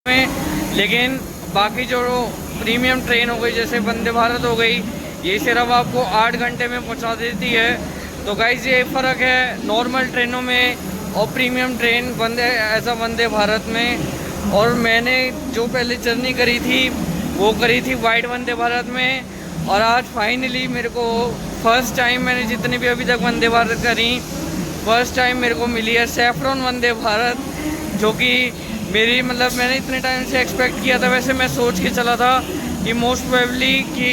में। लेकिन बाकी जो प्रीमियम ट्रेन हो गई जैसे वंदे भारत हो गई, ये सिर्फ आपको 8 घंटे में पहुंचा देती है। तो गाइस ये फ़र्क है नॉर्मल ट्रेनों में और प्रीमियम ट्रेन वंदे भारत में। और मैंने जो पहले जर्नी करी थी वो करी थी वाइट वंदे भारत में, और आज फाइनली मेरे को फर्स्ट टाइम, मैंने जितनी भी अभी तक वंदे भारत करी, फर्स्ट टाइम मेरे को मिली है सैफरॉन वंदे भारत, जो कि मेरी मतलब मैंने इतने टाइम से एक्सपेक्ट किया था। वैसे मैं सोच के चला था कि मोस्ट प्रोबेबली कि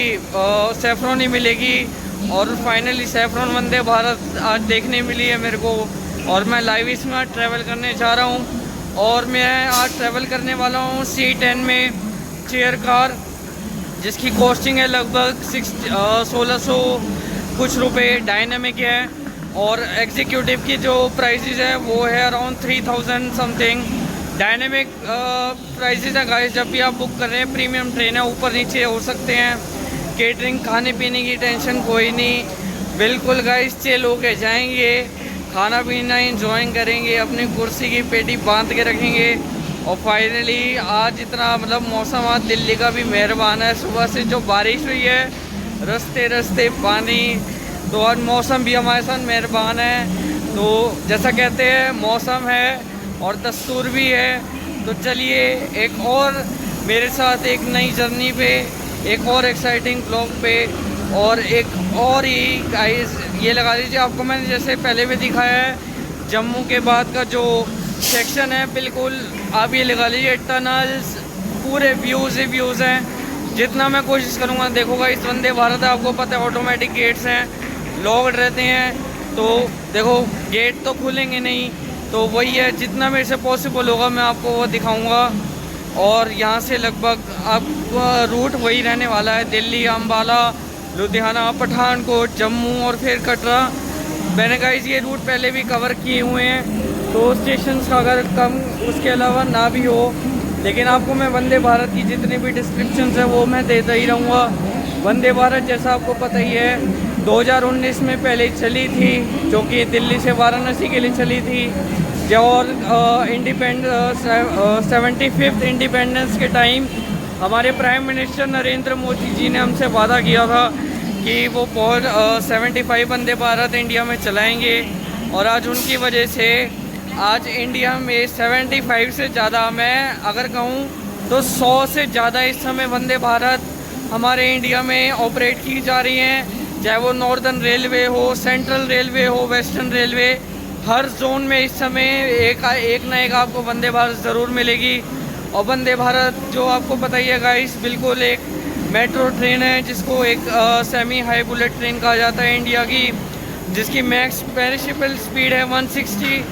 सैफरॉन ही मिलेगी, और फाइनली सैफरॉन वंदे भारत आज देखने मिली है मेरे को। और मैं लाइव इसमें ट्रैवल करने जा रहा हूँ, और मैं आज ट्रैवल करने वाला हूँ C10 में चेयर कार, जिसकी कॉस्टिंग है लगभग 1600 कुछ रुपए डायनामिक है, और एग्जीक्यूटिव की जो प्राइसेस है वो है अराउंड 3000 समथिंग। डायनेमिक प्राइसेस है गाइस। जब भी आप बुक कर रहे हैं, प्रीमियम ट्रेन है, ऊपर नीचे हो सकते हैं। केटरिंग खाने पीने की टेंशन कोई नहीं, बिल्कुल गाइस चिल होके जाएंगे, खाना पीना इंजॉय करेंगे, अपनी कुर्सी की पेटी बांध के रखेंगे। और फाइनली आज इतना मतलब मौसम आज दिल्ली का भी मेहरबान है। सुबह से जो बारिश हुई है, रास्ते रास्ते पानी, तो आज मौसम भी हमारे साथ मेहरबान है। तो जैसा कहते हैं मौसम है और दस्तूर भी है। तो चलिए एक और मेरे साथ एक नई जर्नी पे, एक और एक्साइटिंग ब्लॉग पे, और एक और ही गाइस ये लगा लीजिए, आपको मैंने जैसे पहले भी दिखाया है जम्मू के बाद का जो सेक्शन है, बिल्कुल आप ये लगा लीजिए टनल्स, पूरे व्यूज़ ही व्यूज़ हैं। जितना मैं कोशिश करूँगा, देखो गाइस वंदे भारत है, आपको पता है ऑटोमेटिक गेट्स हैं, लॉक्ड रहते हैं, तो देखो गेट तो खुलेंगे नहीं। तो वही है, जितना मेरे से पॉसिबल होगा मैं आपको वो दिखाऊंगा। और यहाँ से लगभग आपका रूट वही रहने वाला है, दिल्ली, अम्बाला, लुधियाना, पठानकोट, जम्मू और फिर कटरा। मैंने गाइस ये रूट पहले भी कवर किए हुए हैं, तो स्टेशन का अगर कम उसके अलावा ना भी हो, लेकिन आपको मैं वंदे भारत की जितनी भी डिस्क्रिप्शन है वो मैं देता ही रहूँगा। वंदे भारत जैसा आपको पता ही है 2019 में पहले चली थी, जो कि दिल्ली से वाराणसी के लिए चली थी। और 75th इंडिपेंडेंस के टाइम हमारे प्राइम मिनिस्टर नरेंद्र मोदी जी ने हमसे वादा किया था कि वो 75 वंदे भारत इंडिया में चलाएंगे। और आज उनकी वजह से आज इंडिया में 75 से ज़्यादा, मैं अगर कहूँ तो 100 से ज़्यादा इस समय वंदे भारत हमारे इंडिया में ऑपरेट की जा रही हैं। चाहे वो नॉर्दर्न रेलवे हो, सेंट्रल रेलवे हो, वेस्टर्न रेलवे, हर जोन में इस समय एक ना एक आपको वंदे भारत ज़रूर मिलेगी। और वंदे भारत जो आपको पता ही है गाइस, बिल्कुल एक मेट्रो ट्रेन है, जिसको एक सेमी हाई बुलेट ट्रेन कहा जाता है इंडिया की, जिसकी मैक्स पेरिशेबल स्पीड है 160।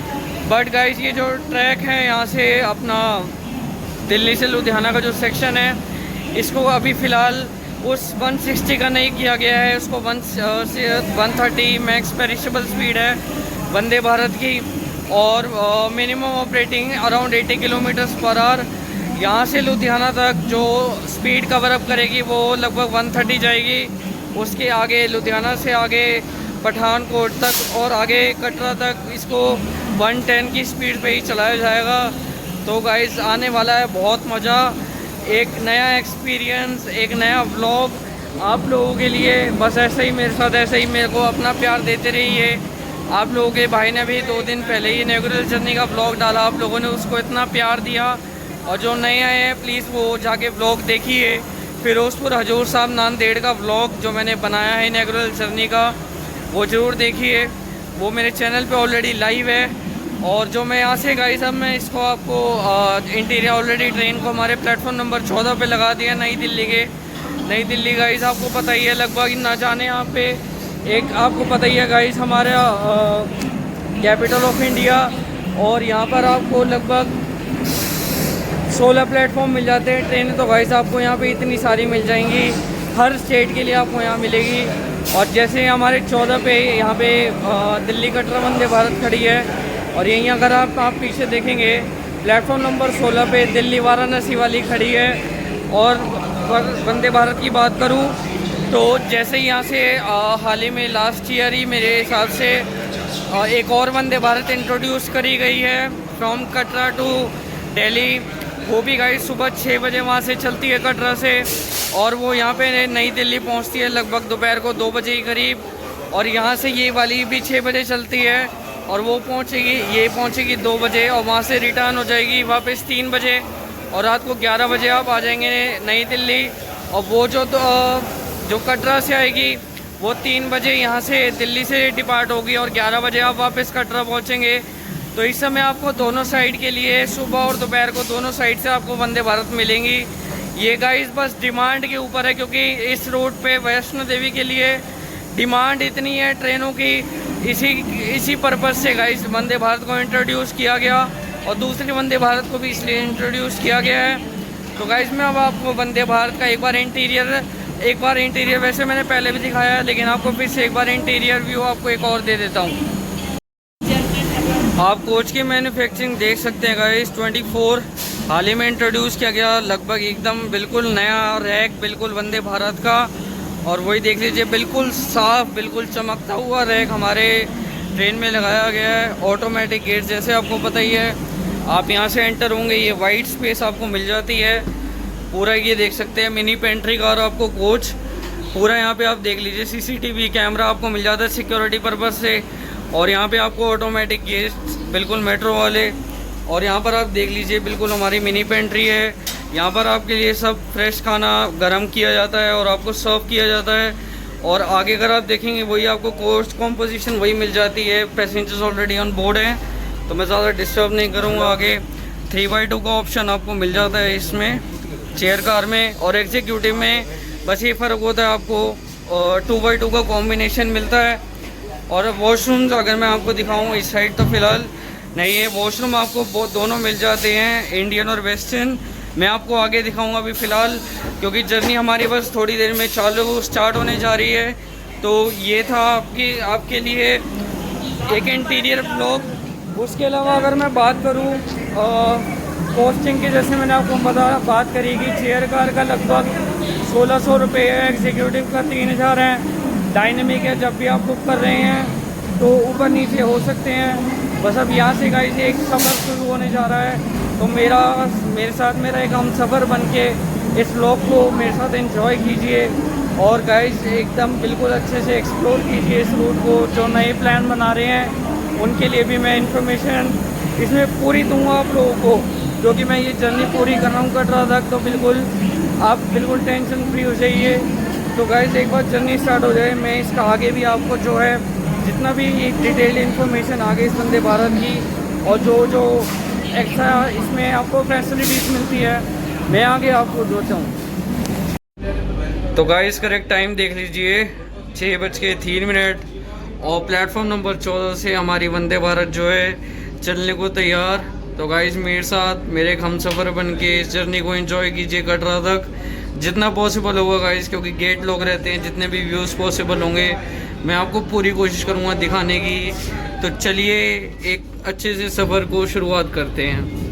बट गाइस ये जो ट्रैक है यहाँ से अपना दिल्ली से लुधियाना का जो सेक्शन है, इसको अभी फ़िलहाल उस 160 का नहीं किया गया है, उसको 130 मैक्स पेरिशेबल स्पीड है वंदे भारत की। और minimum operating around 80 kilometres per hour. यहाँ से लुधियाना तक जो स्पीड कवर अप करेगी वो लगभग 130 जाएगी। उसके आगे लुधियाना से आगे पठानकोट तक और आगे कटरा तक इसको 110 की स्पीड पे ही चलाया जाएगा। तो गाइस आने वाला है बहुत मज़ा, एक नया एक्सपीरियंस, एक नया व्लॉग आप लोगों के लिए। बस ऐसे ही मेरे साथ, ऐसे ही मेरे को अपना प्यार देते रहिए। आप लोगों के भाई ने भी 2 दिन पहले ही इनॉग्रेशन जर्नी का व्लॉग डाला, आप लोगों ने उसको इतना प्यार दिया। और जो नए आए हैं प्लीज़ वो जाके व्लॉग देखिए। फिरोज़पुर हजूर साहब नांदेड़ का व्लॉग जो मैंने बनाया है इनॉग्रेशन जर्नी का, वो ज़रूर देखिए, वो मेरे चैनल पे ऑलरेडी लाइव है। और जो मैं यहाँ से गाइस, अब मैं इसको आपको इंटीरियर ऑलरेडी ट्रेन को हमारे प्लेटफॉर्म नंबर 14 पे लगा दिया, नई दिल्ली गाइस, आपको पता ही है लगभग ना जाने यहाँ पे एक, आपको पता ही है गाइस हमारा कैपिटल ऑफ इंडिया। और यहाँ पर आपको लगभग 16 प्लेटफॉर्म मिल जाते हैं ट्रेनें। तो गाइस आपको यहाँ पे इतनी सारी मिल जाएंगी, हर स्टेट के लिए आपको यहाँ मिलेगी। और जैसे हमारे 14 पे यहाँ पे दिल्ली कटरा वंदे भारत खड़ी है, और यहीं अगर आप पीछे देखेंगे प्लेटफॉर्म नंबर 16 पे दिल्ली वाराणसी वाली खड़ी है। और वंदे भारत की बात करूँ तो जैसे यहाँ से हाल ही में लास्ट ईयर ही मेरे हिसाब से एक और वंदे भारत इंट्रोड्यूस करी गई है फ्रॉम कटरा टू दिल्ली। वो भी गाइस सुबह 6 बजे वहाँ से चलती है कटरा से, और वो यहाँ पे नई दिल्ली पहुँचती है लगभग दोपहर को 2 बजे के करीब। और यहाँ से ये वाली भी 6 बजे चलती है और वो ये पहुँचेगी 2 बजे, और वहाँ से रिटर्न हो जाएगी वापस 3 बजे, और रात को 11 बजे आप आ जाएंगे नई दिल्ली। और वो जो कटरा से आएगी वो 3 बजे यहाँ से दिल्ली से डिपार्ट होगी, और 11 बजे आप वापस कटरा पहुँचेंगे। तो इस समय आपको दोनों साइड के लिए सुबह और दोपहर को दोनों साइड से आपको वंदे भारत मिलेंगी। ये गाइस बस डिमांड के ऊपर है, क्योंकि इस रूट पे वैष्णो देवी के लिए डिमांड इतनी है ट्रेनों की, इसी पर्पज़ से गाइस वंदे भारत को इंट्रोड्यूस किया गया, और दूसरी वंदे भारत को भी इसलिए इंट्रोड्यूस किया गया है। तो गाइस मैं अब आपको वंदे भारत का एक बार इंटीरियर वैसे मैंने पहले भी दिखाया है, लेकिन आपको फिर से एक बार इंटीरियर व्यू आपको एक और दे देता हूँ। आप कोच की मैन्युफैक्चरिंग देख सकते हैं गाइस, 24 हाल ही में इंट्रोड्यूस किया गया, लगभग एकदम बिल्कुल नया रैक बिल्कुल वंदे भारत का। और वही देख लीजिए बिल्कुल साफ बिल्कुल चमकता हुआ रैक हमारे ट्रेन में लगाया गया है। ऑटोमेटिक गेट जैसे आपको पता ही है, आप यहाँ से एंटर होंगे ये वाइट स्पेस आपको मिल जाती है पूरा। ये देख सकते हैं मिनी पेंट्री कार आपको कोच पूरा, यहाँ पे आप देख लीजिए CCTV कैमरा आपको मिल जाता है सिक्योरिटी पर्पज़ से। और यहाँ पे आपको ऑटोमेटिक गेट बिल्कुल मेट्रो वाले, और यहाँ पर आप देख लीजिए बिल्कुल हमारी मिनी पेंट्री है। यहाँ पर आपके लिए सब फ्रेश खाना गर्म किया जाता है और आपको सर्व किया जाता है। और आगे अगर आप देखेंगे वही आपको कोच कॉम्पोजिशन वही मिल जाती है। पैसेंजर्स ऑलरेडी ऑन बोर्ड हैं तो मैं ज़्यादा डिस्टर्ब नहीं करूँगा। आगे 3x2 का ऑप्शन आपको मिल जाता है इसमें चेयर कार में, और एग्जीक्यूटिव में बस ये फ़र्क होता है आपको 2x2 का कॉम्बिनेशन मिलता है। और वॉशरूम्स अगर मैं आपको दिखाऊँ इस साइड तो फ़िलहाल नहीं है, वॉशरूम आपको दोनों मिल जाते हैं इंडियन और वेस्टर्न। मैं आपको आगे दिखाऊंगा अभी फ़िलहाल, क्योंकि जर्नी हमारी बस थोड़ी देर में स्टार्ट होने जा रही है। तो ये था आपके लिए एक इंटीरियर ब्लॉग। उसके अलावा अगर मैं बात करूँ कॉस्टिंग की, जैसे मैंने आपको बात करी कि चेयर कार का लगभग 1600 रुपये है, एग्जीक्यूटिव का 3000 है, डायनेमिक है जब भी आप बुक कर रहे हैं तो ऊपर नीचे हो सकते हैं। बस अब यहाँ से गाइस एक सफ़र शुरू होने जा रहा है, तो मेरे साथ मेरा एक हम सफ़र बन के इस व्लॉग को मेरे साथ एंजॉय कीजिए, और गाइस एकदम बिल्कुल अच्छे से एक्सप्लोर कीजिए इस रूट को। जो नए प्लान बना रहे हैं उनके लिए भी मैं इन्फॉर्मेशन इसमें पूरी दूंगा आप लोगों को, क्योंकि मैं ये जर्नी पूरी कर रहा हूँ कटरा तक। तो आप बिल्कुल टेंशन फ्री हो जाइए। तो गाइस एक बार जर्नी स्टार्ट हो जाए, मैं इसका आगे भी आपको जो है जितना भी डिटेल इन्फॉर्मेशन आगे इस वंदे भारत की, और जो एक्स्ट्रा इसमें आपको फैसिलिटीज़ मिलती है, मैं आगे आपको देता हूँ। तो गाइस करेक्ट टाइम देख लीजिए 6:03, और प्लेटफॉर्म नंबर 14 से हमारी वंदे भारत जो है चलने को तैयार। तो गाइस मेरे साथ मेरे एक हम सफ़र बन के इस जर्नी को एंजॉय कीजिए कटरा तक जितना पॉसिबल होगा गाइस, क्योंकि गेट लोग रहते हैं, जितने भी व्यूज़ पॉसिबल होंगे मैं आपको पूरी कोशिश करूँगा दिखाने की। तो चलिए एक अच्छे से सफ़र को शुरुआत करते हैं।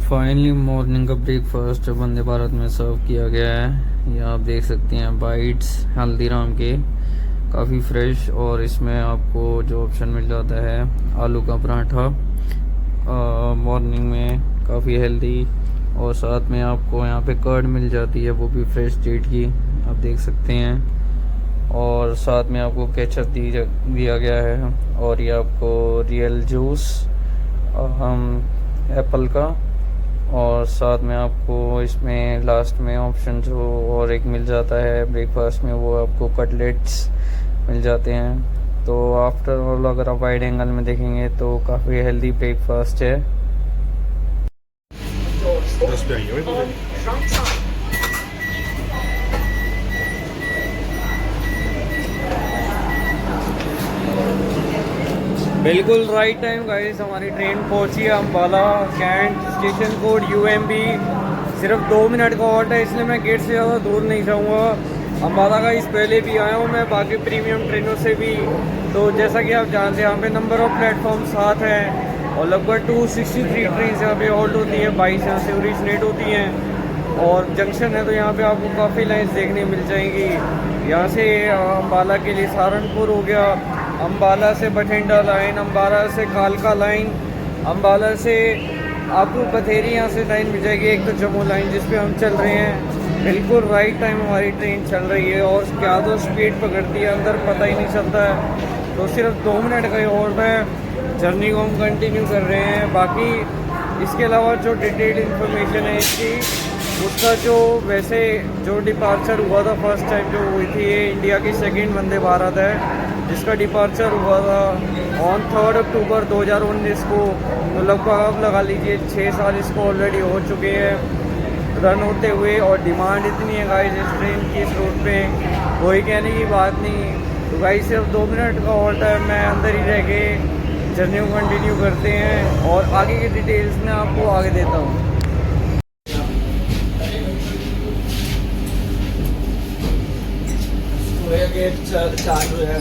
फाइनली मॉर्निंग का ब्रेकफास्ट वंदे भारत में सर्व किया गया है। ये आप देख सकते हैं बाइट्स हल्दीराम के, काफ़ी फ्रेश, और इसमें आपको जो ऑप्शन मिल जाता है आलू का पराठा। मॉर्निंग में काफ़ी हेल्दी और साथ में आपको यहाँ पे कर्ड मिल जाती है, वो भी फ्रेश डेट की, आप देख सकते हैं। और साथ में आपको केचप दिया गया है, और ये आपको रियल जूस एप्पल का, और साथ में आपको इसमें लास्ट में ऑप्शन जो और एक मिल जाता है ब्रेकफास्ट में, वो आपको कटलेट्स मिल जाते हैं। तो आफ्टर ऑल अगर आप वाइड एंगल में देखेंगे तो काफ़ी हेल्दी ब्रेकफास्ट है। बिल्कुल राइट टाइम गाइस, हमारी ट्रेन पहुंची है Ambala cantt, station code UMB। सिर्फ 2 मिनट का ऑट है, इसलिए मैं गेट से ज़्यादा दूर नहीं जाऊंगा। अम्बाला का इस पहले भी आया हूँ मैं बाकी प्रीमियम ट्रेनों से भी। तो जैसा कि आप जानते हैं यहाँ पे नंबर ऑफ प्लेटफॉर्म 7 है और लगभग 263 ट्रेन यहाँ पे हॉल्ट होती है, 22 यहाँ से ओरिजिनेट होती हैं। और जंक्शन है तो यहाँ पे आपको काफ़ी लाइन्स देखने मिल जाएंगी। यहाँ से अम्बाला के लिए सहारनपुर हो गया, अम्बाला से बठिंडा लाइन, अम्बाला से कालका लाइन, अम्बाला से आपको बथेरी यहाँ से लाइन मिल जाएगी, एक तो जम्मू लाइन जिस पे हम चल रहे हैं। बिल्कुल राइट टाइम हमारी ट्रेन चल रही है और क्या तो स्पीड पकड़ती है, अंदर पता ही नहीं चलता है। तो सिर्फ 2 मिनट का ही हॉल्ट है, जर्नी को हम कंटिन्यू कर रहे हैं। बाकी इसके अलावा जो डिटेल्ड इन्फॉर्मेशन है इसकी, उसका जो वैसे जो डिपार्चर हुआ था फर्स्ट टाइम जो हुई थी, ये इंडिया की सेकंड वंदे भारत है जिसका डिपार्चर हुआ था ऑन 3 अक्टूबर 2019 को। तो लगभग आप लगा लीजिए 6 साल इसको ऑलरेडी हो चुके हैं रन होते हुए। और डिमांड इतनी है गाइस इस ट्रेन की, इस रूट पे कोई कहने की बात नहीं। तो गाइस सिर्फ 2 मिनट का हॉल्ट है, मैं अंदर ही रह के जर्नी को कंटिन्यू करते हैं और आगे की डिटेल्स मैं आपको आगे देता हूँ। चालू है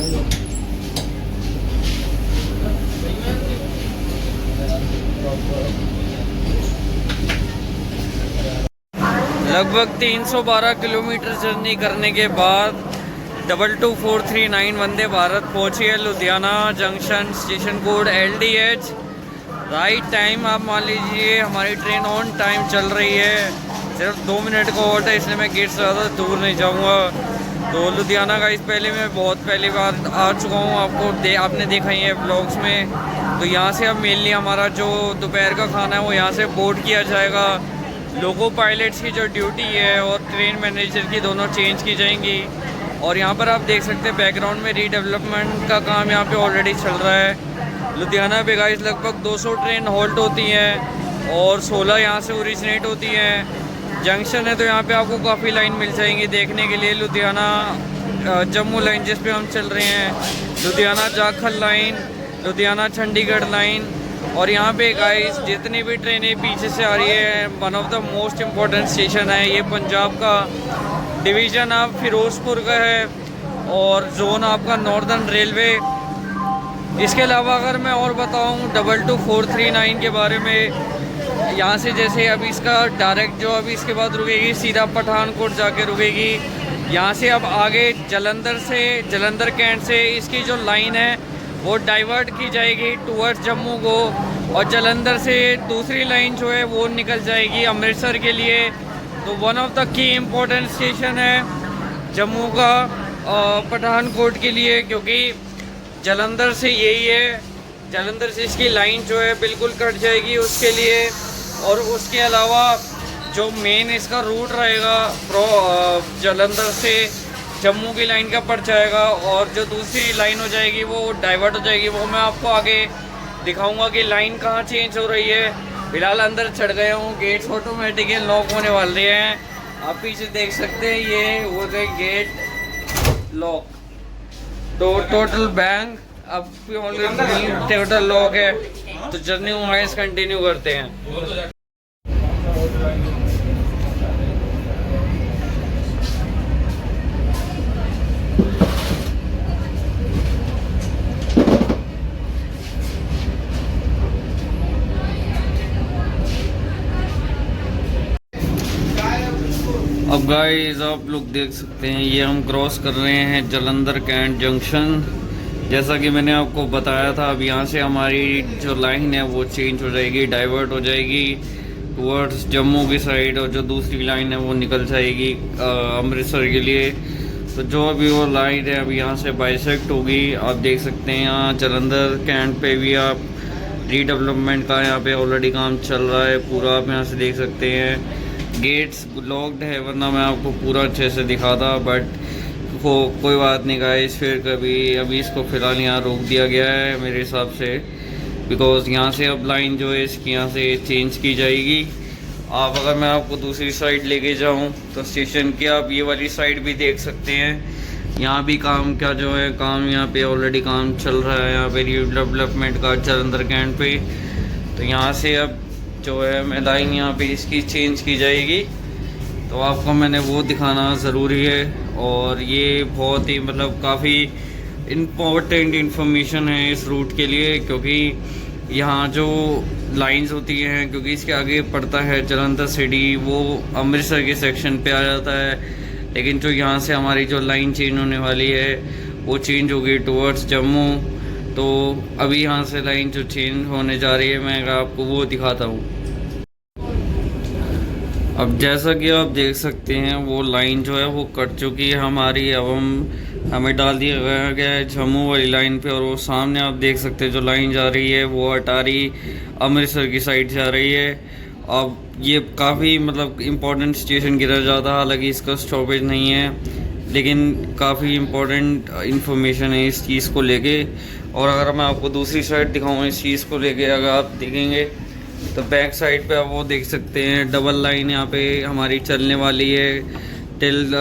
लगभग 312 किलोमीटर जर्नी करने के बाद 22439 वंदे भारत पहुंची है Ludhiana junction, station code LDH। Right time आप मान लीजिए हमारी ट्रेन ऑन टाइम चल रही है। सिर्फ 2 मिनट का हॉल्ट है, इसलिए मैं गेट से ज़्यादा दूर नहीं जाऊंगा। तो लुधियाना का इस पहले मैं बहुत पहली बार आ चुका हूँ, आपने देखा ही है ब्लॉग्स में। तो यहाँ से अब मेनली हमारा जो दोपहर का खाना है वो यहाँ से बोर्ड किया जाएगा। लोको पायलट्स की जो ड्यूटी है और ट्रेन मैनेजर की दोनों चेंज की जाएंगी। और यहाँ पर आप देख सकते हैं बैकग्राउंड में रीडेवलपमेंट का काम यहाँ पे ऑलरेडी चल रहा है। लुधियाना पे गाइस लगभग 200 ट्रेन हॉल्ट होती हैं और 16 यहाँ से ओरिजिनेट होती हैं। जंक्शन है तो यहाँ पे आपको काफ़ी लाइन मिल जाएंगी देखने के लिए। लुधियाना जम्मू लाइन जिस पे हम चल रहे हैं, लुधियाना जाखल लाइन, लुधियाना चंडीगढ़ लाइन। और यहाँ पे गाइस जितनी भी ट्रेनें पीछे से आ रही है, one of the most important station है ये, पंजाब का डिवीज़न आप फिरोजपुर का है और जोन आपका नॉर्दर्न रेलवे। इसके अलावा अगर मैं और बताऊँ 22439 के बारे में, यहाँ से जैसे अभी इसका डायरेक्ट जो अभी इसके बाद रुकेगी सीधा पठानकोट जाके रुकेगी। यहाँ से अब आगे जलंधर कैंट से इसकी जो लाइन है वो डाइवर्ट की जाएगी टूवर्ड्स जम्मू को, और जलंधर से दूसरी लाइन जो है वो निकल जाएगी अमृतसर के लिए। तो one of the key important station है जम्मू का पठानकोट के लिए, क्योंकि जलंधर से यही है, जलंधर से इसकी लाइन जो है बिल्कुल कट जाएगी उसके लिए। और उसके अलावा जो मेन इसका रूट रहेगा जलंधर से जम्मू की लाइन का पड़ जाएगा, और जो दूसरी लाइन हो जाएगी वो डाइवर्ट हो जाएगी। वो मैं आपको आगे दिखाऊंगा कि लाइन कहाँ चेंज हो रही है। फिलहाल अंदर चढ़ गया हूँ, गेट्स ऑटोमेटिकली लॉक होने वाले हैं। आप पीछे देख सकते हैं ये हो गए गेट लॉक। तो टोटल बैंक अब टोटल लॉक है। तो जर्नी वाइज कंटिन्यू करते हैं। अब गाइस आप लोग देख सकते हैं ये हम क्रॉस कर रहे हैं जलंधर कैंट जंक्शन। जैसा कि मैंने आपको बताया था, अब यहाँ से हमारी जो लाइन है वो चेंज हो जाएगी, डाइवर्ट हो जाएगी। टुवर्ड्स जम्मू की साइड, और जो दूसरी लाइन है वो निकल जाएगी अमृतसर के लिए। तो जो अभी वो लाइन है अभी यहाँ से बाइसेक्ट होगी। आप देख सकते हैं यहाँ जलंधर कैंट पे भी आप रीडेवलपमेंट का यहाँ पे ऑलरेडी काम चल रहा है पूरा, आप यहाँ से देख सकते हैं। गेट्स लॉक्ड है, वरना मैं आपको पूरा अच्छे से दिखाता, बट कोई बात नहीं गाइस, फिर कभी अभी इसको फ़िलहाल यहाँ रोक दिया गया है मेरे हिसाब से, बिकॉज़ यहाँ से अब लाइन जो है इसकी यहाँ से चेंज की जाएगी। आप अगर मैं आपको दूसरी साइड लेके जाऊँ तो स्टेशन की आप ये वाली साइड भी देख सकते हैं। यहाँ भी काम क्या जो है काम यहाँ पे ऑलरेडी काम चल रहा है, यहाँ पे रीडेवलपमेंट का जलंधर कैंट पे। तो यहाँ से अब जो है लाइन यहाँ पे इसकी चेंज की जाएगी, तो आपको मैंने वो दिखाना ज़रूरी है। और ये बहुत ही मतलब काफ़ी इम्पोर्टेंट इन्फॉर्मेशन है इस रूट के लिए, क्योंकि यहाँ जो लाइंस होती हैं, क्योंकि इसके आगे पड़ता है जलंधर सिटी, वो अमृतसर के सेक्शन पे आ जाता है। लेकिन जो यहाँ से हमारी जो लाइन चेंज होने वाली है वो चेंज होगी टुवर्ड्स जम्मू। तो अभी यहाँ से लाइन जो चेंज होने जा रही है मैं आपको वो दिखाता हूँ। अब जैसा कि आप देख सकते हैं वो लाइन जो है वो कट चुकी है हमारी। अब हमें डाल दिया गया है जम्मू वाली लाइन पे, और वो सामने आप देख सकते हैं जो लाइन जा रही है वो अटारी अमृतसर की साइड जा रही है। अब ये काफ़ी मतलब इम्पोर्टेंट स्टेशन गिरा जाता है, हालांकि इसका स्टॉपेज नहीं है, लेकिन काफ़ी इम्पोर्टेंट इंफॉर्मेशन है इस चीज़ को लेके। और अगर मैं आपको दूसरी साइड दिखाऊँ इस चीज़ को लेके, अगर आप देखेंगे तो बैक साइड पे आप वो देख सकते हैं डबल लाइन यहाँ पे हमारी चलने वाली है टिल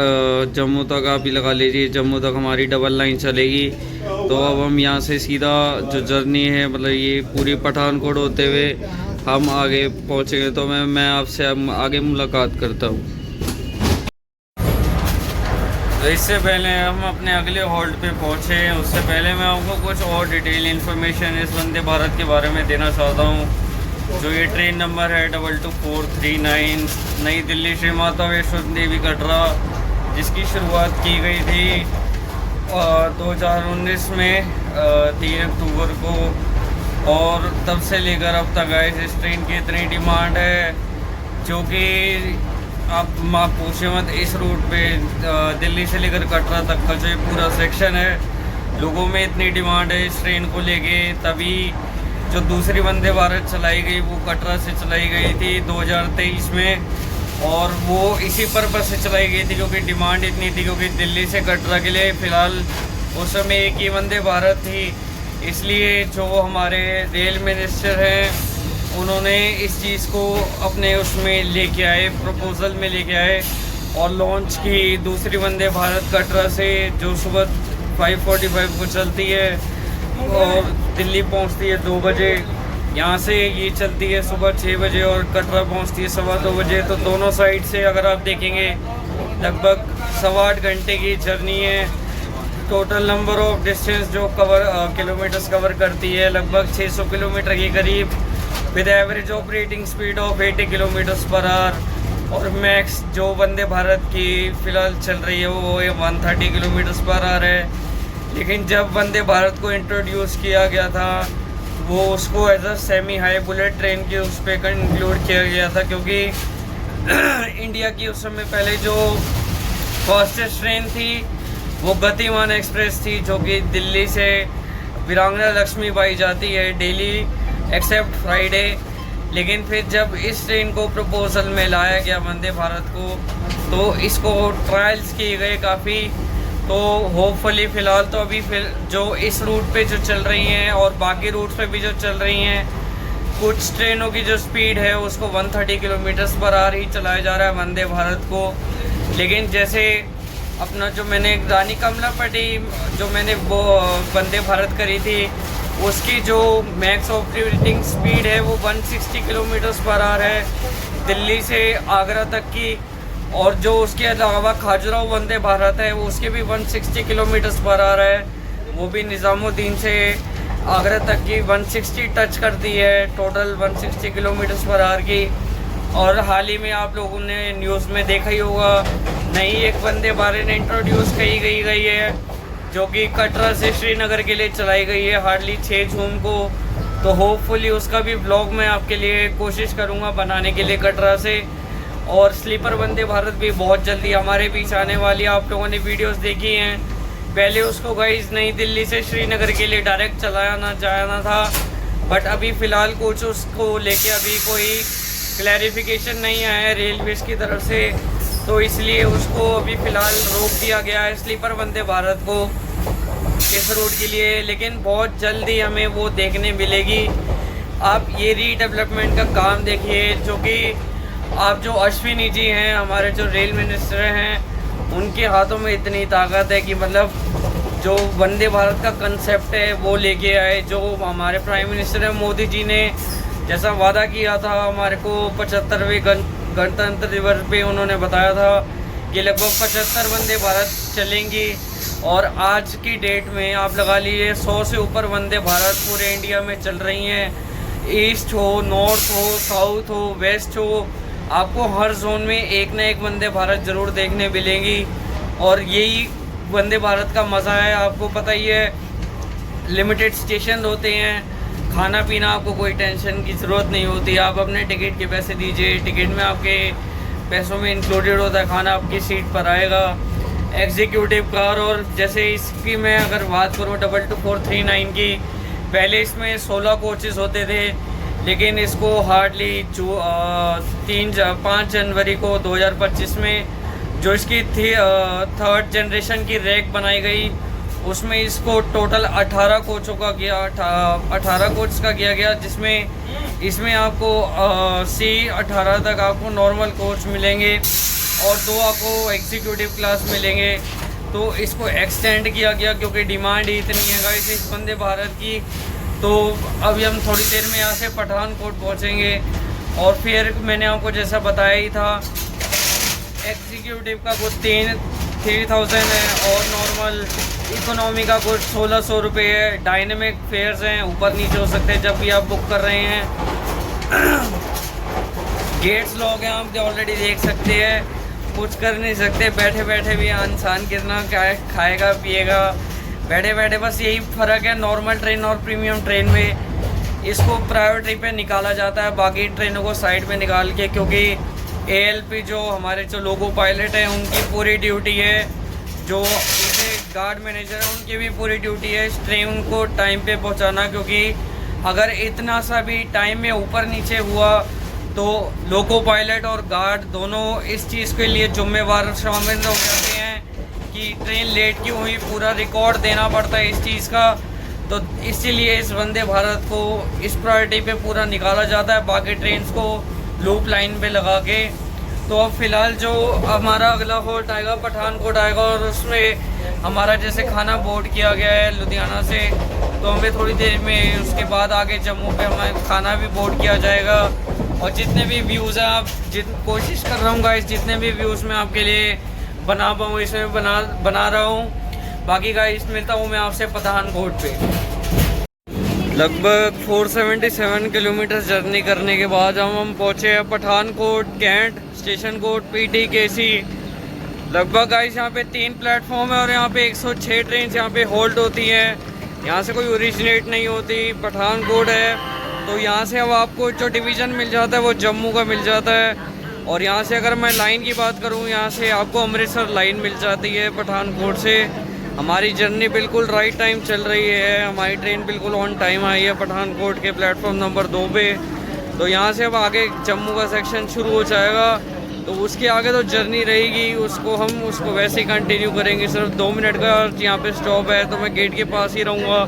जम्मू तक। आप ही लगा लीजिए जम्मू तक हमारी डबल लाइन चलेगी। तो अब हम यहाँ से सीधा जो जर्नी है मतलब ये पूरी पठानकोट होते हुए हम आगे पहुँचेंगे। तो मैं आपसे आगे मुलाकात करता हूँ। तो इससे पहले हम अपने अगले हॉल्ट पे पहुँचे, उससे पहले मैं आपको कुछ और डिटेल इन्फॉर्मेशन इस वंदे भारत के बारे में देना चाहता हूँ। जो ये ट्रेन नंबर है 22439 नई दिल्ली श्री माता वैष्णो देवी कटरा, जिसकी शुरुआत की गई थी 2019 में 3 अक्टूबर को, और तब से लेकर अब तक आए इस ट्रेन की इतनी डिमांड है, जो कि आप पूछे मत। इस रूट पे दिल्ली से लेकर कटरा तक का जो ये पूरा सेक्शन है, लोगों में इतनी डिमांड है इस ट्रेन को लेके। तभी जो दूसरी वंदे भारत चलाई गई वो कटरा से चलाई गई थी 2023 में, और वो इसी पर्पज़ से चलाई गई थी क्योंकि डिमांड इतनी थी, क्योंकि दिल्ली से कटरा के लिए फ़िलहाल उस समय एक ही वंदे भारत थी। इसलिए जो हमारे रेल मिनिस्टर हैं उन्होंने इस चीज़ को अपने उसमें लेके आए, प्रपोज़ल में लेके आए और लॉन्च की दूसरी वंदे भारत कटरा से, जो सुबह 5:45 को चलती है और दिल्ली पहुंचती है 2 बजे। यहाँ से ये चलती है सुबह 6 बजे और कटरा पहुंचती है 2:15 बजे। तो दोनों साइड से अगर आप देखेंगे लगभग 8.25 घंटे की जर्नी है। टोटल नंबर ऑफ डिस्टेंस जो किलोमीटर्स कवर करती है लगभग 600 किलोमीटर के करीब, with average operating speed of 80 kilometres per hour. और मैक्स जो वंदे भारत की फ़िलहाल चल रही है वो 130 किलोमीटर्स पर आवर है। लेकिन जब वंदे भारत को इंट्रोड्यूस किया गया था वो उसको as a semi high bullet train के उस पर इंक्लूड किया गया था, क्योंकि इंडिया की उस समय पहले जो फास्टेस्ट ट्रेन थी वो गतिमान एक्सप्रेस थी, जो कि दिल्ली से वीरांगना लक्ष्मीबाई जाती है डेली एक्सेप्ट फ्राइडे। लेकिन फिर जब इस ट्रेन को प्रपोजल में लाया गया वंदे भारत को, तो इसको ट्रायल्स किए गए काफ़ी। तो होपफुली फ़िलहाल तो अभी फिर जो इस रूट पे जो चल रही हैं और बाकी रूट पे भी जो चल रही हैं, कुछ ट्रेनों की जो स्पीड है उसको 130 किलोमीटर्स पर आवर ही चलाया जा रहा है वंदे भारत को। लेकिन जैसे अपना जो मैंने रानी कमलापति जो मैंने वो वंदे भारत करी थी, उसकी जो मैक्स ऑपरेटिंग स्पीड है वो 160 किलोमीटर्स पर आवर है दिल्ली से आगरा तक की। और जो उसके अलावा खाजुराहो वंदे भारत है वो उसके भी 160 किलोमीटर्स पर आवर है, वो भी निज़ामुद्दीन से आगरा तक की 160 टच करती है, टोटल 160 किलोमीटर्स पर आवर की। और हाल ही में आप लोगों ने न्यूज़ में देखा ही होगा, नई एक वंदे भारत इंट्रोड्यूस की गई है, जो कि कटरा से श्रीनगर के लिए चलाई गई है हार्डली 6 जून को। तो होपफुली उसका भी ब्लॉग मैं आपके लिए कोशिश करूँगा बनाने के लिए कटरा से। और स्लीपर वंदे भारत भी बहुत जल्दी हमारे बीच आने वाली है। आप लोगों ने वीडियोस देखी हैं, पहले उसको गाइस नई दिल्ली से श्रीनगर के लिए डायरेक्ट जाना था, बट अभी फ़िलहाल कुछ उसको लेके अभी कोई क्लैरिफिकेशन नहीं आया है रेलवेज़ की तरफ से, तो इसलिए उसको अभी फ़िलहाल रोक दिया गया है स्लीपर वंदे भारत को इस रूट के लिए। लेकिन बहुत जल्दी हमें वो देखने मिलेगी। आप ये रीडेवलपमेंट का काम देखिए, जो कि आप जो अश्विनी जी हैं, हमारे जो रेल मिनिस्टर हैं, उनके हाथों में इतनी ताकत है कि मतलब जो वंदे भारत का कंसेप्ट है वो लेके आए। जो हमारे प्राइम मिनिस्टर हैं मोदी जी ने जैसा वादा किया था हमारे को 75वें गणतंत्र दिवस पे, उन्होंने बताया था कि लगभग 75 वंदे भारत चलेंगी। और आज की डेट में आप लगा लीजिए 100 से ऊपर वंदे भारत पूरे इंडिया में चल रही हैं। ईस्ट हो, नॉर्थ हो, साउथ हो, वेस्ट हो, आपको हर जोन में एक ना एक वंदे भारत ज़रूर देखने मिलेंगी। और यही वंदे भारत का मज़ा है। आपको पता ही है, लिमिटेड स्टेशन होते हैं, खाना पीना आपको कोई टेंशन की ज़रूरत नहीं होती। आप अपने टिकट के पैसे दीजिए, टिकट में आपके पैसों में इंक्लूडेड होता है, खाना आपकी सीट पर आएगा। एग्जीक्यूटिव कार, और जैसे इसकी मैं अगर बात करूँ 22439 की, पहले इसमें 16 कोचेज़ होते थे, लेकिन इसको हार्डली 5 जनवरी को 2025 में जो इसकी थर्ड जनरेशन की रैक बनाई गई, उसमें इसको टोटल 18 कोचों का 18 कोच का किया गया, जिसमें इसमें आपको C18 तक आपको नॉर्मल कोच मिलेंगे और 2 आपको एग्जीक्यूटिव क्लास मिलेंगे। तो इसको एक्सटेंड किया गया क्योंकि डिमांड ही इतनी है गाइस इस वंदे भारत की। तो अभी हम थोड़ी देर में यहाँ से पठानकोट पहुँचेंगे, और फिर मैंने आपको जैसा बताया ही था, एग्जीक्यूटिव का कुछ 3000 है और नॉर्मल इकोनॉमी का कुछ 1600 रुपये है। डायनेमिक फेयर्स हैं, ऊपर नीचे हो सकते हैं जब भी आप बुक कर रहे हैं। गेट्स लॉक हैं, आप ऑलरेडी देख सकते हैं, कुछ कर नहीं सकते। बैठे बैठे भी इंसान कितना क्या खाएगा पिएगा, बैठे बैठे। बस यही फ़र्क है नॉर्मल ट्रेन और प्रीमियम ट्रेन में। इसको प्रायोरिटी पे निकाला जाता है बाकी ट्रेनों को साइड पे निकाल के, क्योंकि ALP जो हमारे जो लोको पायलट हैं उनकी पूरी ड्यूटी है, जो जैसे गार्ड मैनेजर है उनकी भी पूरी ड्यूटी है इस ट्रेन को टाइम पे पहुंचाना। क्योंकि अगर इतना सा भी टाइम में ऊपर नीचे हुआ तो लोको पायलट और गार्ड दोनों इस चीज़ के लिए जिम्मेवार शामिल हो जाते हैं कि ट्रेन लेट क्यों हुई, पूरा रिकॉर्ड देना पड़ता है इस चीज़ का। तो इसीलिए इस वंदे भारत को इस प्रायोरिटी पे पूरा निकाला जाता है, बाकी ट्रेन्स को लूप लाइन पे लगा के। तो अब फ़िलहाल जो हमारा अगला होल्ट आएगा पठानकोट आएगा, और उसमें हमारा जैसे खाना बोर्ड किया गया है लुधियाना से, तो हमें थोड़ी देर में उसके बाद आगे जम्मू पे हमारा खाना भी बोर्ड किया जाएगा। और जितने भी व्यूज़ हैं आप कोशिश कर रहा हूँ गाइस, जितने भी व्यूज़ मैं आपके लिए बना पाऊँ इसमें बना रहा हूँ। बाकी गाइस मिलता हूँ मैं आपसे पठानकोट पे। लगभग 477 किलोमीटर जर्नी करने के बाद हम पहुँचे हैं Pathankot cantt station code PTKC। लगभग गाइस यहाँ पे 3 प्लेटफॉर्म है और यहाँ पे 106 ट्रेन यहाँ पे होल्ड होती हैं। यहाँ से कोई ओरिजिनेट नहीं होती, पठानकोट है। तो यहाँ से अब आपको जो डिवीज़न मिल जाता है वो जम्मू का मिल जाता है। और यहाँ से अगर मैं लाइन की बात करूँ, यहाँ से आपको अमृतसर लाइन मिल जाती है पठानकोट से। हमारी जर्नी बिल्कुल राइट टाइम चल रही है, हमारी ट्रेन बिल्कुल ऑन टाइम आई है पठानकोट के प्लेटफॉर्म नंबर 2 पे। तो यहाँ से अब आगे जम्मू का सेक्शन शुरू हो जाएगा, तो उसके आगे तो जर्नी रहेगी, उसको वैसे ही कंटिन्यू करेंगे। सिर्फ 2 मिनट का यहाँ पे स्टॉप है, तो मैं गेट के पास ही रहूँगा,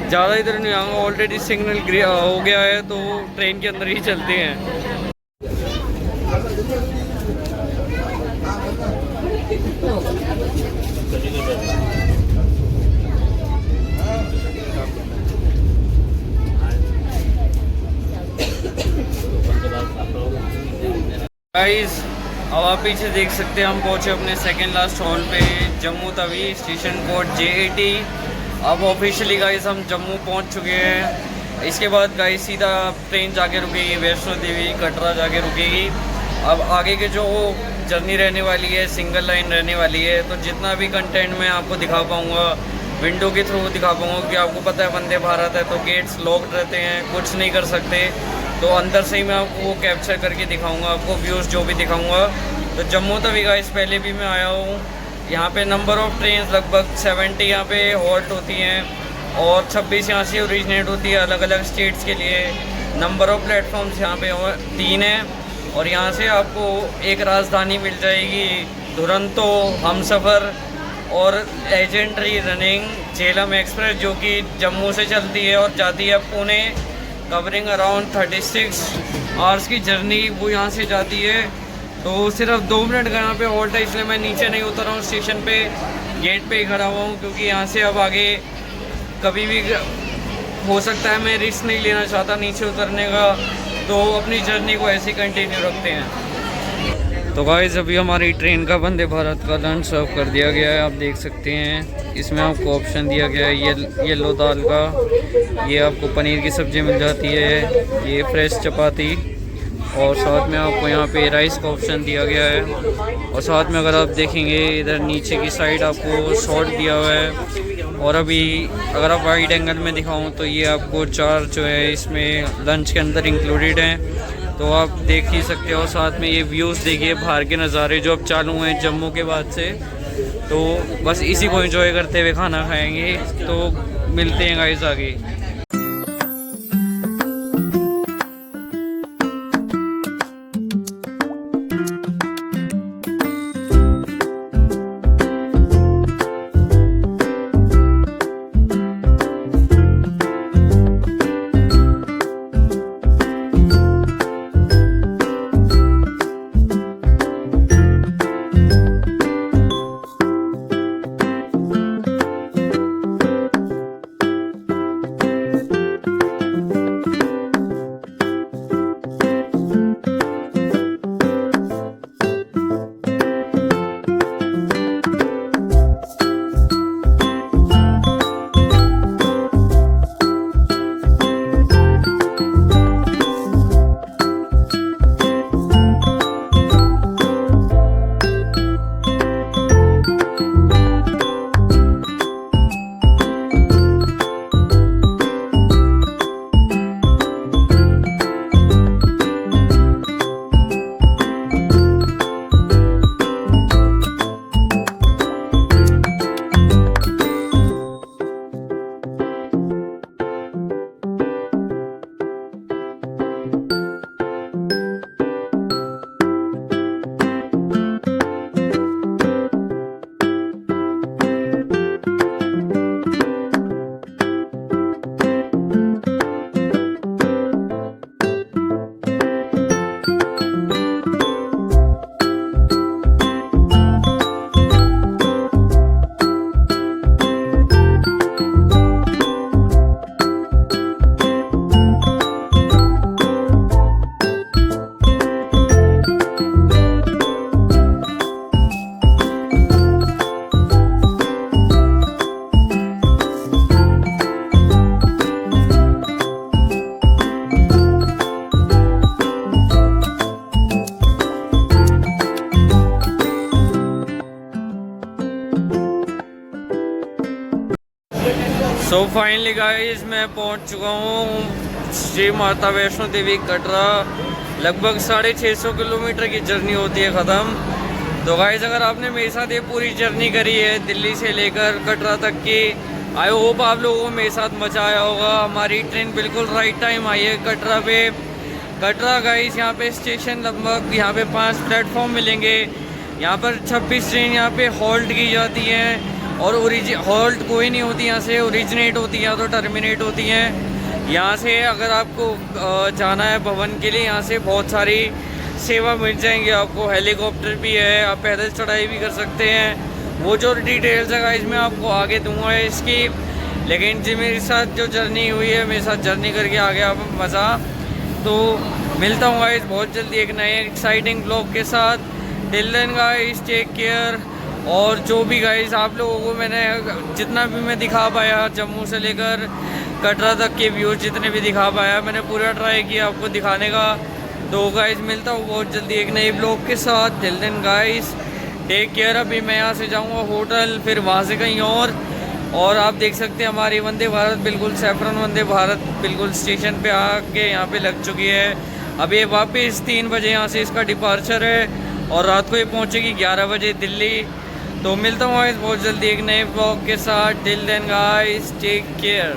ज़्यादा इधर नहीं आऊँगा। ऑलरेडी सिग्नल हो गया है तो ट्रेन के अंदर ही चलते हैं। गाइस अब आप पीछे देख सकते हैं, हम पहुंचे अपने सेकंड लास्ट हॉल पे, Jammu Tawi, station code J80। अब ऑफिशियली गाइस हम जम्मू पहुंच चुके हैं। इसके बाद गाइस सीधा ट्रेन जाके रुकेगी वैष्णो देवी, कटरा जाके रुकेगी। अब आगे के जो जर्नी रहने वाली है सिंगल लाइन रहने वाली है, तो जितना भी कंटेंट मैं आपको दिखा पाऊँगा विंडो के थ्रू दिखा पाऊँगा, क्योंकि आपको पता है वंदे भारत है तो गेट्स लॉक्ड रहते हैं, कुछ नहीं कर सकते। तो अंदर से ही मैं आपको वो कैप्चर करके दिखाऊंगा, आपको व्यूज़ जो भी दिखाऊंगा। तो जम्मू तवी गाइस पहले भी मैं आया हूँ। यहाँ पे नंबर ऑफ़ ट्रेन लगभग 70 यहाँ पे हॉल्ट होती हैं और 26 यहाँ से ओरिजिनेट होती है अलग अलग स्टेट्स के लिए। नंबर ऑफ़ प्लेटफॉर्म्स यहाँ पे 3 हैं और यहाँ से आपको एक राजधानी मिल जाएगी दुरंतो, हमसफ़र और लेजेंडरी रनिंग झेलम एक्सप्रेस, जो कि जम्मू से चलती है और जाती है पुणे, कवरिंग अराउंड 36 आवर्स की जर्नी वो यहाँ से जाती है। तो सिर्फ 2 मिनट का यहाँ पे हॉल्ट है, इसलिए मैं नीचे नहीं उतर रहा हूँ स्टेशन पे, गेट पे ही खड़ा हुआ हूँ, क्योंकि यहाँ से अब आगे कभी भी हो सकता है, मैं रिस्क नहीं लेना चाहता नीचे उतरने का, तो अपनी जर्नी को ऐसे कंटिन्यू रखते हैं। तो गाइस अभी हमारी ट्रेन का वंदे भारत का लंच सर्व कर दिया गया है, आप देख सकते हैं। इसमें आपको ऑप्शन दिया गया है येलो दाल का, ये आपको पनीर की सब्ज़ी मिल जाती है, ये फ्रेश चपाती, और साथ में आपको यहाँ पे राइस का ऑप्शन दिया गया है। और साथ में अगर आप देखेंगे इधर नीचे की साइड आपको सॉल्ट दिया हुआ है। और अभी अगर आप वाइड एंगल में दिखाऊँ तो ये आपको 4 जो है इसमें लंच के अंदर इंक्लूडेड हैं, तो आप देख ही सकते हो। साथ में ये व्यूज़ देखिए बाहर के नज़ारे जो अब चालू हैं जम्मू के बाद से, तो बस इसी को एंजॉय करते हुए खाना खाएंगे। तो मिलते हैं गाइस आगे। सो फाइनली गाइस मैं पहुंच चुका हूँ श्री माता वैष्णो देवी कटरा। लगभग 650 किलोमीटर की जर्नी होती है ख़त्म। तो गाइस अगर आपने मेरे साथ ये पूरी जर्नी करी है दिल्ली से लेकर कटरा तक की, आई होप आप लोगों को मेरे साथ मजा आया होगा। हमारी ट्रेन बिल्कुल राइट टाइम आई है कटरा पे। कटरा गाइस यहाँ पे स्टेशन लगभग यहाँ पे 5 प्लेटफॉर्म मिलेंगे। यहाँ पर 26 ट्रेन यहाँ पे हॉल्ट की जाती हैं और हॉल्ट कोई नहीं होती, यहाँ से ओरिजिनेट होती हैं तो टर्मिनेट होती हैं। यहाँ से अगर आपको जाना है भवन के लिए, यहाँ से बहुत सारी सेवा मिल जाएंगी आपको। हेलीकॉप्टर भी है, आप पैदल चढ़ाई भी कर सकते हैं। वो जो डिटेल्स है गाइस मैं आपको आगे दूंगा इसकी। लेकिन जी मेरे साथ जो जर्नी हुई है, मेरे साथ जर्नी करके आ गया मज़ा। तो मिलता हूँ गाइस बहुत जल्दी एक नए एक्साइटिंग ब्लॉग के साथ। Till then guys take care. और जो भी गाइस आप लोगों को मैंने जितना भी मैं दिखा पाया, जम्मू से लेकर कटरा तक के व्यूज़ जितने भी दिखा पाया, मैंने पूरा ट्राई किया आपको दिखाने का। तो गाइस मिलता हूँ बहुत जल्दी एक नई ब्लॉग के साथ। Till then guys take care. अभी मैं यहाँ से जाऊँगा होटल, फिर वहाँ से कहीं और। और आप देख सकते हैं हमारी वंदे भारत बिल्कुल सैफरन वंदे भारत बिल्कुल स्टेशन पे आके यहाँ पे लग चुकी है। अब ये वापस 3 बजे यहाँ से इसका डिपार्चर है और रात को ये पहुँचेगी 11 बजे दिल्ली। तो मिलता हूँ बहुत जल्दी एक नए ब्लॉग के साथ। Till then guys take care.